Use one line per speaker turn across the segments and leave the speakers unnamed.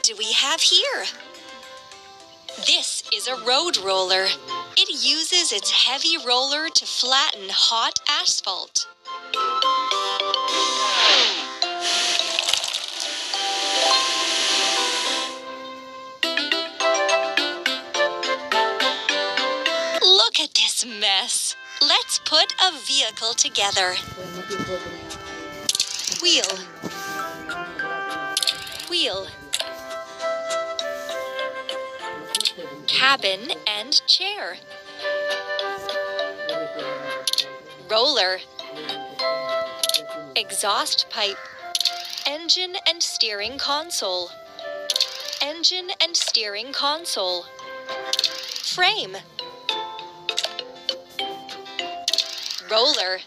do we have here? This is a road roller. It uses its heavy roller to flatten hot asphalt. Look at this mess. Let's put a vehicle together. Wheel. Wheel. Cabin and chair. Roller. Exhaust pipe. Engine and steering console. Engine and steering console. Frame. Roller.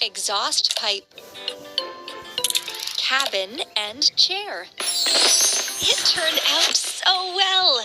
Exhaust pipe. Cabin and chair. It turned out so well!